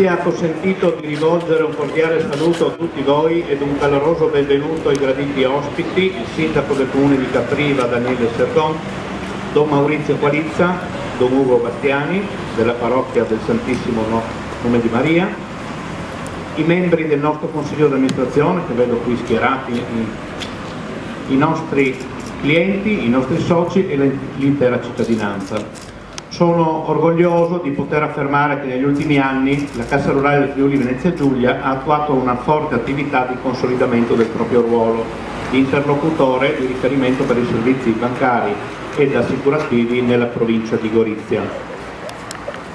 sia consentito di rivolgere un cordiale saluto a tutti voi ed un caloroso benvenuto ai graditi ospiti, il sindaco del comune di Capriva Daniele Sergon, Don Maurizio Qualizza, Don Ugo Bastiani della parrocchia del Santissimo Nome di Maria, i membri del nostro consiglio di amministrazione che vedo qui schierati, i nostri clienti, i nostri soci e l'intera cittadinanza. Sono orgoglioso di poter affermare che negli ultimi anni la Cassa Rurale del Friuli Venezia Giulia ha attuato una forte attività di consolidamento del proprio ruolo di interlocutore di riferimento per i servizi bancari ed assicurativi nella provincia di Gorizia.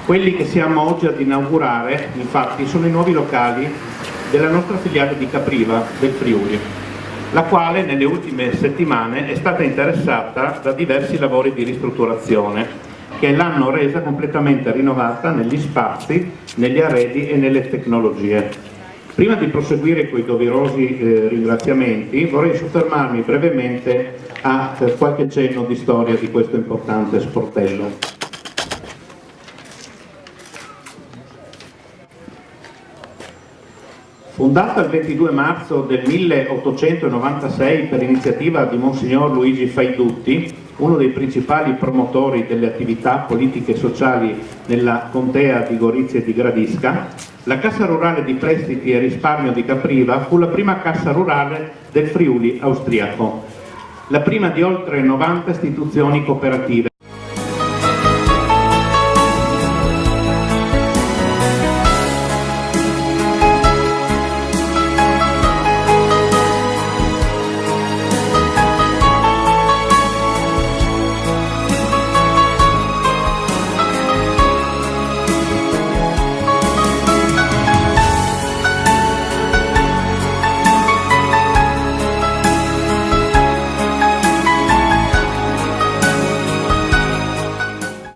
Quelli che siamo oggi ad inaugurare, infatti, sono i nuovi locali della nostra filiale di Capriva del Friuli, la quale nelle ultime settimane è stata interessata da diversi lavori di ristrutturazione che l'hanno resa completamente rinnovata negli spazi, negli arredi e nelle tecnologie. Prima di proseguire con i doverosi ringraziamenti, vorrei soffermarmi brevemente a qualche cenno di storia di questo importante sportello. Fondata il 22 marzo del 1896 per iniziativa di Monsignor Luigi Faidutti, uno dei principali promotori delle attività politiche e sociali nella contea di Gorizia e di Gradisca, la Cassa Rurale di Prestiti e Risparmio di Capriva fu la prima cassa rurale del Friuli austriaco, la prima di oltre 90 istituzioni cooperative.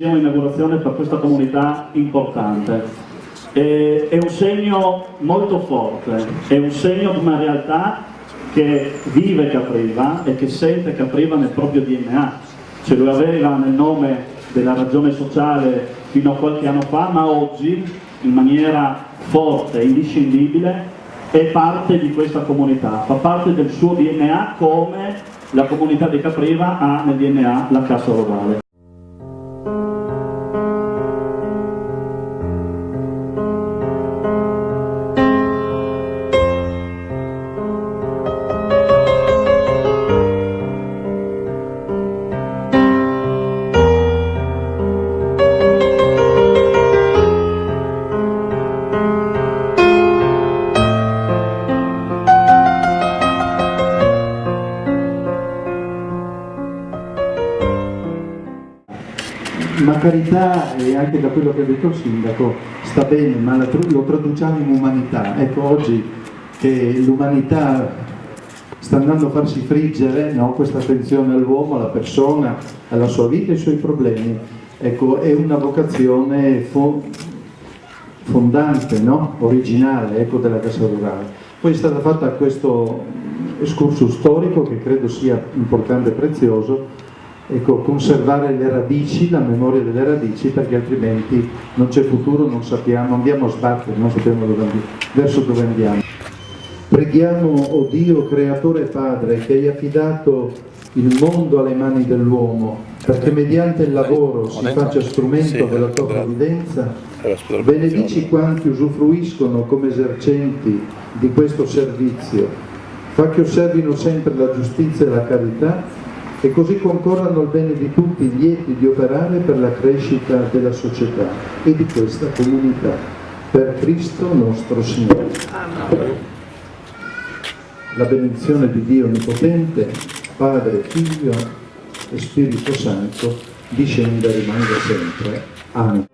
Inaugurazione per questa comunità importante. È un segno molto forte, è un segno di una realtà che vive Capriva e che sente Capriva nel proprio DNA. Ce lo aveva nel nome della ragione sociale fino a qualche anno fa, ma oggi in maniera forte, indiscindibile, è parte di questa comunità, fa parte del suo DNA come la comunità di Capriva ha nel DNA la Cassa Rurale. Ma carità, e anche da quello che ha detto il sindaco, sta bene, ma lo traduciamo in umanità. Ecco, oggi che l'umanità sta andando a farsi friggere, no? Questa attenzione all'uomo, alla persona, alla sua vita e ai suoi problemi, ecco, è una vocazione fondante, no? Originale, ecco, della Cassa Rurale. Poi è stata fatta questo excursus storico che credo sia importante e prezioso. Ecco, conservare le radici, la memoria delle radici, perché altrimenti non c'è futuro, non sappiamo, andiamo a sbattere, non sappiamo verso dove andiamo. Preghiamo, o Dio, creatore e Padre, che hai affidato il mondo alle mani dell'uomo, perché mediante il lavoro si faccia strumento della tua provvidenza, benedici quanti usufruiscono come esercenti di questo servizio, fa che osservino sempre la giustizia e la carità, e così concorrano al bene di tutti, lieti di operare per la crescita della società e di questa comunità. Per Cristo nostro Signore. Amen. La benedizione di Dio Onnipotente, Padre, Figlio e Spirito Santo, discenda e rimanga sempre. Amen.